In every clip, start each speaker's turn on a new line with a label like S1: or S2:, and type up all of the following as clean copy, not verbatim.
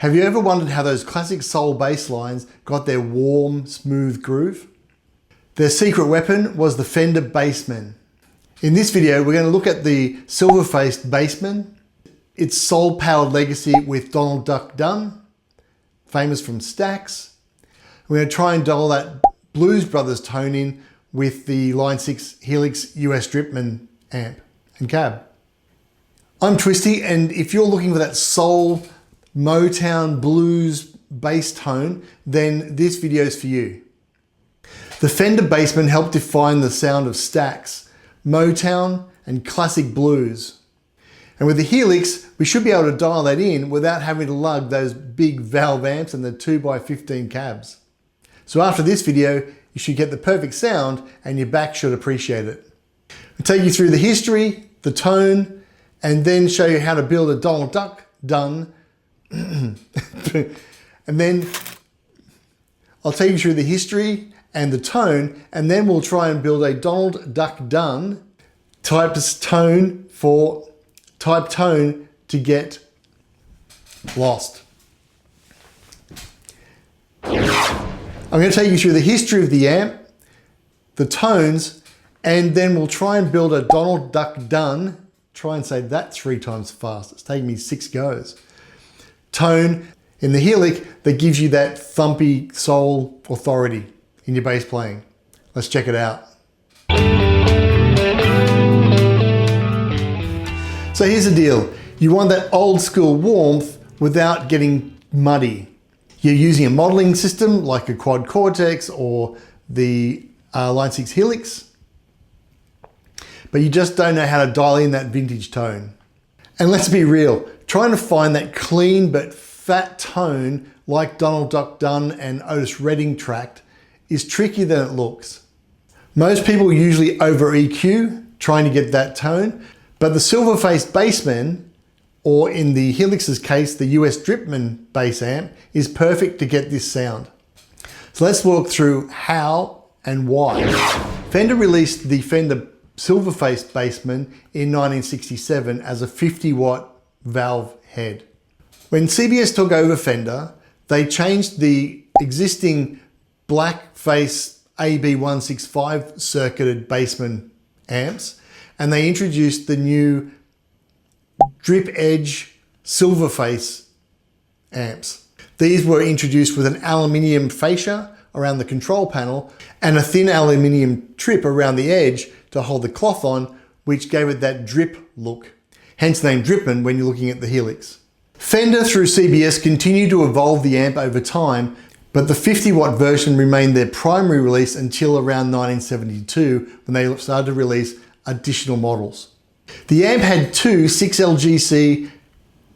S1: Have you ever wondered how those classic soul bass lines got their warm, smooth groove? Their secret weapon was the Fender Bassman. In this video, we're going to look at the Silverface Bassman, its soul-powered legacy with Donald Duck Dunn, famous from Stax. We're going to try and dial that Blues Brothers tone in with the Line 6 Helix US Dripman amp and cab. I'm Twisty, and if you're looking for that soul, Motown, blues, bass tone, then this video is for you. The Fender Bassman helped define the sound of Stax, Motown, and classic blues. And with the Helix, we should be able to dial that in without having to lug those big valve amps and the 2x15 cabs. So after this video, you should get the perfect sound and your back should appreciate it. I'll take you through the history, the tone, and then show you how to build a Donald Duck Dunn. And then I'll take you through the history and the tone, and then we'll try and build a Donald Duck Dunn type tone to get lost. I'm going to take you through the history of the amp, the tones, and then we'll try and build a Donald Duck Dunn. Try and say that 3 times fast. It's taking me 6 goes. Tone in the Helix that gives you that thumpy soul authority in your bass playing. Let's check it out. So here's the deal. You want that old school warmth without getting muddy. You're using a modeling system like a Quad Cortex or the Line 6 Helix, but you just don't know how to dial in that vintage tone. And let's be real, trying to find that clean but fat tone like Donald Duck Dunn and Otis Redding tracked is trickier than it looks. Most people usually over EQ trying to get that tone, but the Silverface Bassman, or in the Helix's case, the US Dripman bass amp, is perfect to get this sound. So let's walk through how and why. Fender released the Fender Silverface Bassman in 1967 as a 50-watt valve head. When CBS took over Fender, they changed the existing black face AB165 circuited Bassman amps, and they introduced the new Drip Edge Silverface amps. These were introduced with an aluminium fascia around the control panel and a thin aluminium trip around the edge to hold the cloth on, which gave it that drip look. Hence the name Dripman when you're looking at the Helix. Fender through CBS continued to evolve the amp over time, but the 50-watt version remained their primary release until around 1972 when they started to release additional models. The amp had 2 6LGC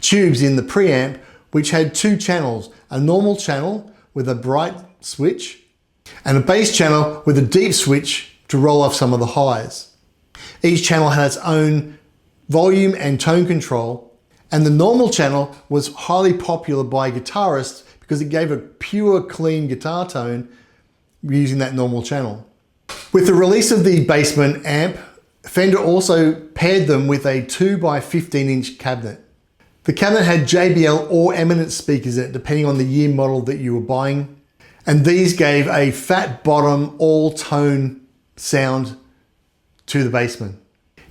S1: tubes in the preamp, which had 2 channels, a normal channel with a bright switch and a bass channel with a deep switch to roll off some of the highs. Each channel had its own volume and tone control, and the normal channel was highly popular by guitarists because it gave a pure, clean guitar tone using that normal channel. With the release of the Bassman amp, Fender also paired them with a 2x15-inch cabinet. The cabinet had JBL or Eminence speakers in it, depending on the year model that you were buying. And these gave a fat bottom, all-tone sound to the Bassman.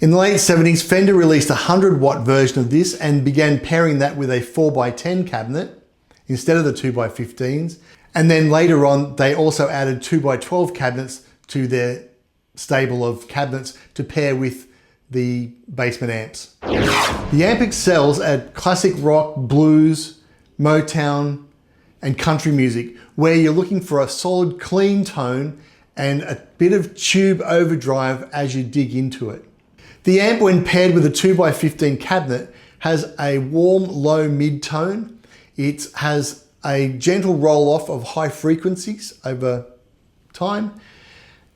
S1: In the late 70s, Fender released a 100-watt version of this and began pairing that with a 4x10 cabinet instead of the 2x15s. And then later on, they also added 2x12 cabinets to their stable of cabinets to pair with the Bassman amps. The amp excels at classic rock, blues, Motown, and country music, where you're looking for a solid, clean tone and a bit of tube overdrive as you dig into it. The amp, when paired with a 2x15 cabinet, has a warm, low mid-tone. It has a gentle roll-off of high frequencies over time,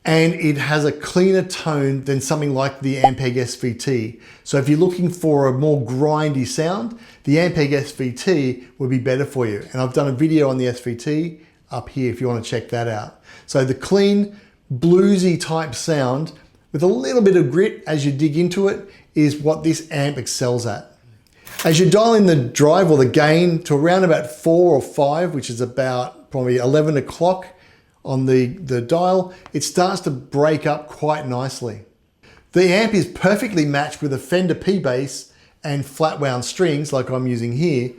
S1: and it has a cleaner tone than something like the Ampeg SVT. So if you're looking for a more grindy sound, the Ampeg SVT would be better for you. And I've done a video on the SVT up here if you want to check that out. So the clean, bluesy type sound with a little bit of grit as you dig into it is what this amp excels at. As you dial in the drive or the gain to around about 4 or 5, which is about probably 11 o'clock on the dial, it starts to break up quite nicely. The amp is perfectly matched with a Fender P-Bass and flat wound strings like I'm using here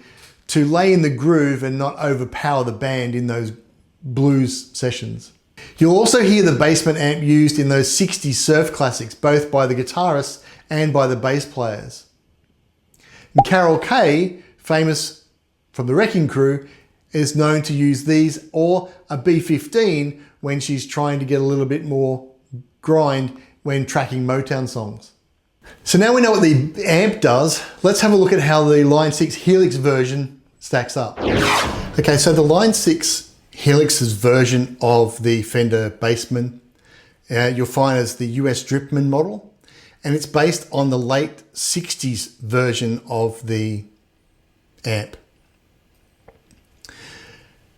S1: to lay in the groove and not overpower the band in those blues sessions. You'll also hear the Bassman amp used in those 60s surf classics, both by the guitarists and by the bass players. And Carol Kay, famous from the Wrecking Crew, is known to use these or a B15 when she's trying to get a little bit more grind when tracking Motown songs. So now we know what the amp does, let's have a look at how the Line 6 Helix version stacks up. Okay, so the Line 6 Helix's version of the Fender Bassman, you'll find as the US Dripman model, and it's based on the late 60s version of the amp.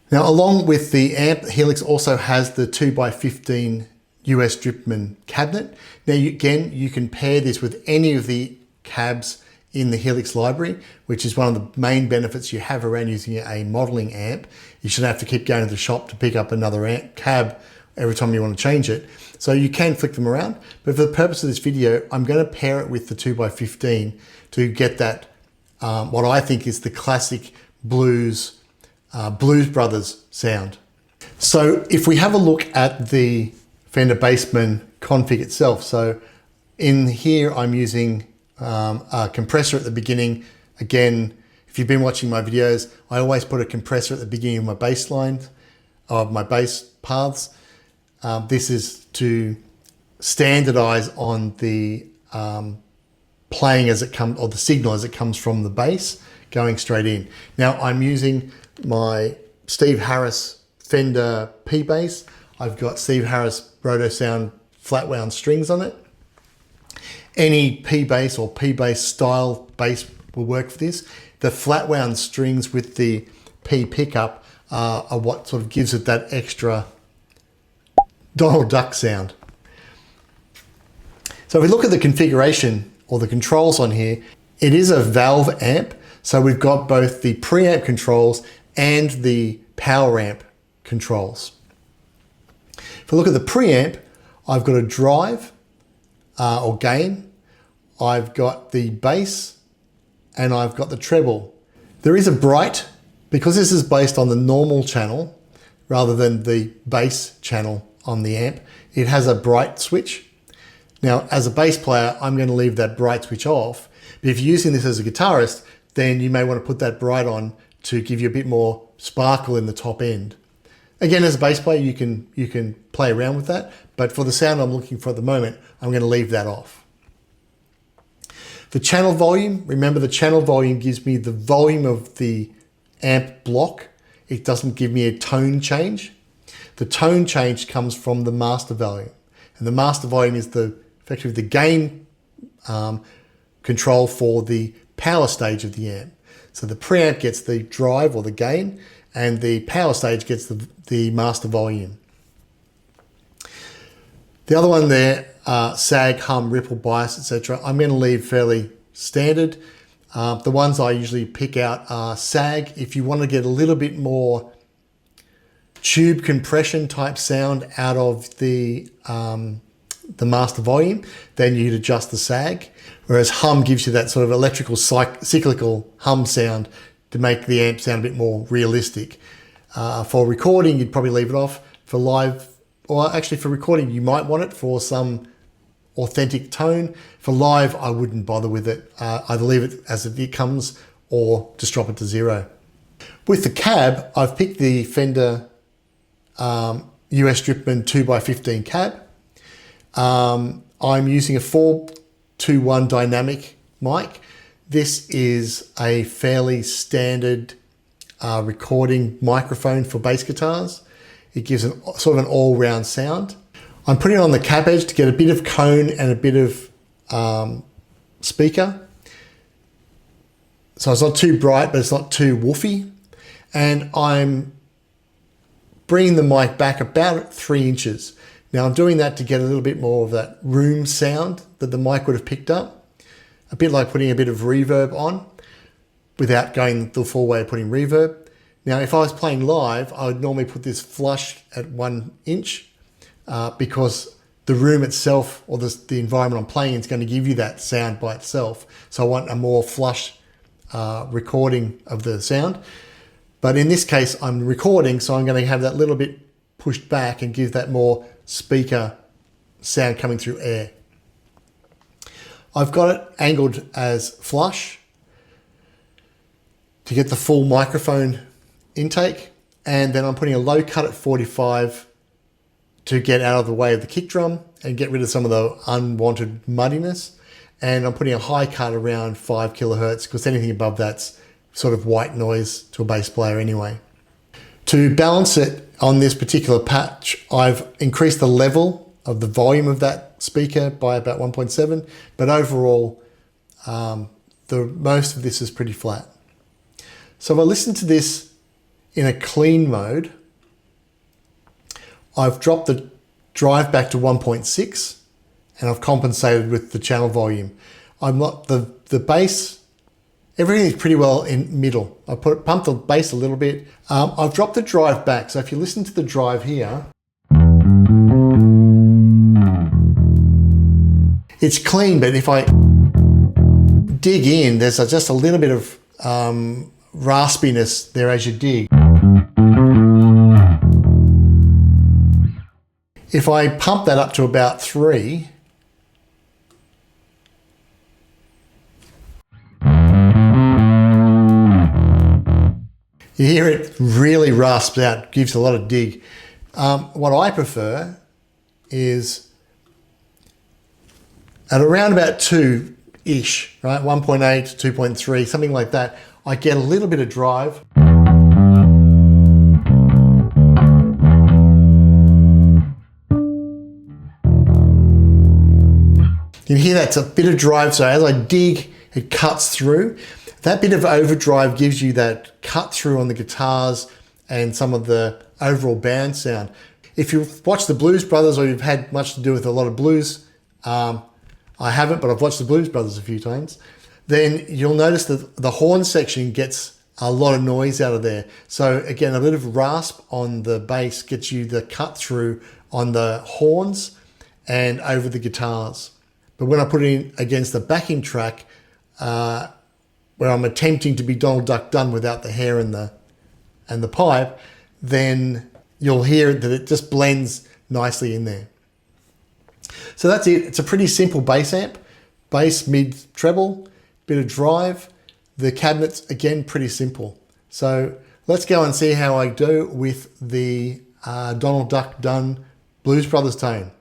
S1: Now, along with the amp, Helix also has the 2x15 US Dripman cabinet. Now, again, you can pair this with any of the cabs in the Helix library, which is one of the main benefits you have around using a modeling amp. You shouldn't have to keep going to the shop to pick up another amp cab every time you want to change it. So you can flick them around, but for the purpose of this video, I'm going to pair it with the 2x15 to get that, what I think is the classic Blues Brothers sound. So if we have a look at the Fender Bassman config itself, so in here I'm using a compressor at the beginning. Again, if you've been watching my videos, I always put a compressor at the beginning of my bass line, of my bass paths. This is to standardize on the playing as it comes, or the signal as it comes from the bass going straight in. Now I'm using my Steve Harris Fender P-Bass. I've got Steve Harris Roto Sound flat wound strings on it. Any P-Bass or P-Bass style bass will work for this. The flat wound strings with the P pickup are what sort of gives it that extra Donald Duck sound. So if we look at the configuration or the controls on here, it is a valve amp. So we've got both the preamp controls and the power amp controls. If I look at the preamp, I've got a drive or gain, I've got the bass, and I've got the treble. There is a bright, because this is based on the normal channel rather than the bass channel on the amp, it has a bright switch. Now, as a bass player, I'm going to leave that bright switch off, but if you're using this as a guitarist, then you may want to put that bright on to give you a bit more sparkle in the top end. Again, as a bass player, you can play around with that, but for the sound I'm looking for at the moment, I'm going to leave that off. The channel volume, remember the channel volume gives me the volume of the amp block. It doesn't give me a tone change. The tone change comes from the master volume, and the master volume is effectively the gain control for the power stage of the amp. So the preamp gets the drive or the gain, and the power stage gets the master volume. The other one there, sag, hum, ripple, bias, etc. I'm going to leave fairly standard. The ones I usually pick out are sag. If you want to get a little bit more tube compression type sound out of the master volume, then you'd adjust the sag. Whereas hum gives you that sort of electrical cyclical hum sound to make the amp sound a bit more realistic. For recording, you'd probably leave it off. For live, or actually for recording, you might want it for some authentic tone. For live, I wouldn't bother with it. Either leave it as it comes or just drop it to 0. With the cab, I've picked the Fender US Dripman 2x15 cab. I'm using a 4-to-1 dynamic mic. This is a fairly standard recording microphone for bass guitars. It gives sort of an all-round sound. I'm putting it on the cab edge to get a bit of cone and a bit of speaker. So it's not too bright, but it's not too woofy. And I'm bringing the mic back about 3 inches. Now I'm doing that to get a little bit more of that room sound that the mic would have picked up. A bit like putting a bit of reverb on. without going the full way of putting reverb. Now, if I was playing live, I would normally put this flush at 1 inch because the room itself or the environment I'm playing is going to give you that sound by itself. So I want a more flush recording of the sound. But in this case, I'm recording, so I'm going to have that little bit pushed back and give that more speaker sound coming through air. I've got it angled as flush to get the full microphone intake, and then I'm putting a low cut at 45 to get out of the way of the kick drum and get rid of some of the unwanted muddiness. And I'm putting a high cut around 5 kilohertz because anything above that's sort of white noise to a bass player anyway. To balance it on this particular patch, I've increased the level of the volume of that speaker by about 1.7, but overall, most of this is pretty flat. So if I listen to this in a clean mode, I've dropped the drive back to 1.6 and I've compensated with the channel volume. I'm not the bass, everything is pretty well in middle. I pumped the bass a little bit. I've dropped the drive back. So if you listen to the drive here, it's clean, but if I dig in, there's just a little bit of raspiness there as you dig. If I pump that up to about 3, you hear it really rasps out, gives a lot of dig. What I prefer is at around about 2-ish, right? 1.8 to 2.3, something like that. I get a little bit of drive. You hear that's a bit of drive, so as I dig, it cuts through. That bit of overdrive gives you that cut through on the guitars and some of the overall band sound. If you've watched the Blues Brothers or you've had much to do with a lot of blues, I haven't, but I've watched the Blues Brothers a few times, then you'll notice that the horn section gets a lot of noise out of there. So again, a bit of rasp on the bass gets you the cut through on the horns and over the guitars. But when I put it in against the backing track, where I'm attempting to be Donald Duck Dunn without the hair and the pipe, then you'll hear that it just blends nicely in there. So that's it. It's a pretty simple bass amp. Bass, mid, treble, bit of drive. The cabinets, again, pretty simple. So let's go and see how I do with the Donald Duck Dunn Blues Brothers tone.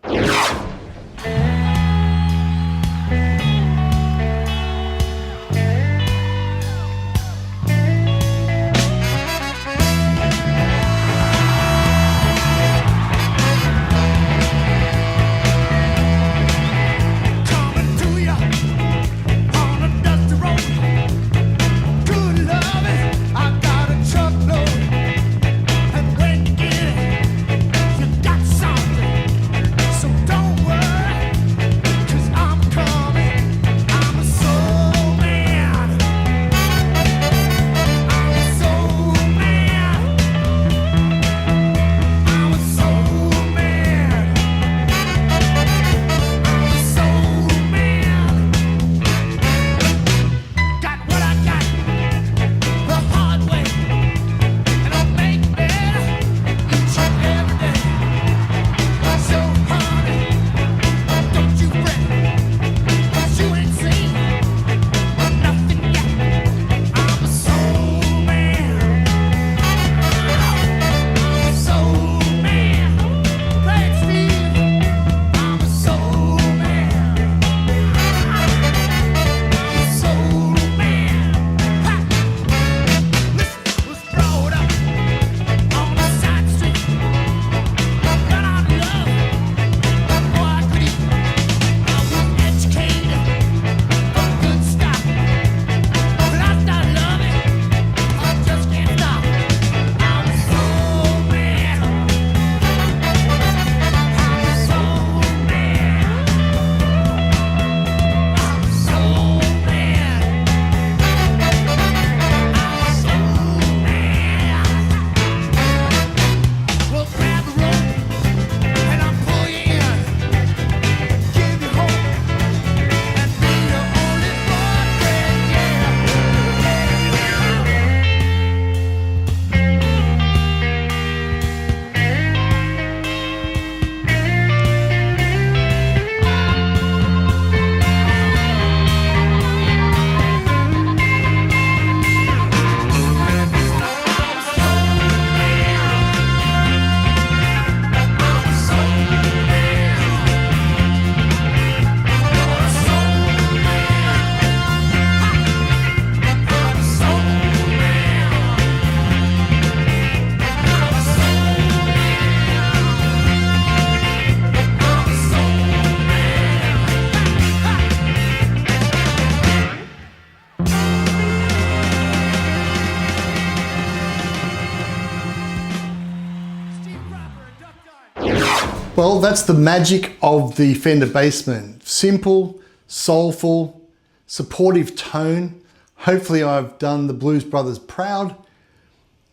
S1: Well, that's the magic of the Fender Bassman. Simple, soulful, supportive tone. Hopefully I've done the Blues Brothers proud.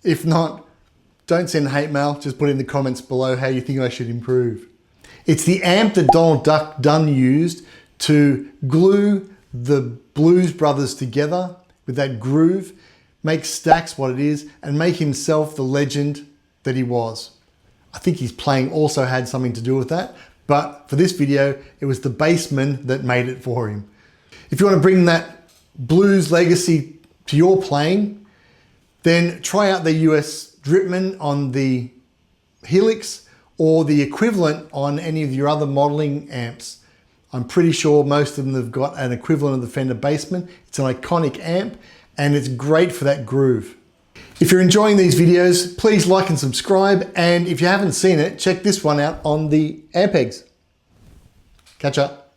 S1: If not, don't send hate mail, just put in the comments below how you think I should improve. It's the amp that Donald Duck Dunn used to glue the Blues Brothers together with that groove, make Stax what it is, and make himself the legend that he was. I think his playing also had something to do with that, but for this video, it was the Bassman that made it for him. If you want to bring that blues legacy to your playing, then try out the US Dripman on the Helix or the equivalent on any of your other modeling amps. I'm pretty sure most of them have got an equivalent of the Fender Bassman. It's an iconic amp and it's great for that groove. If you're enjoying these videos, please like and subscribe. And if you haven't seen it, check this one out on the Ampegs. Catch up.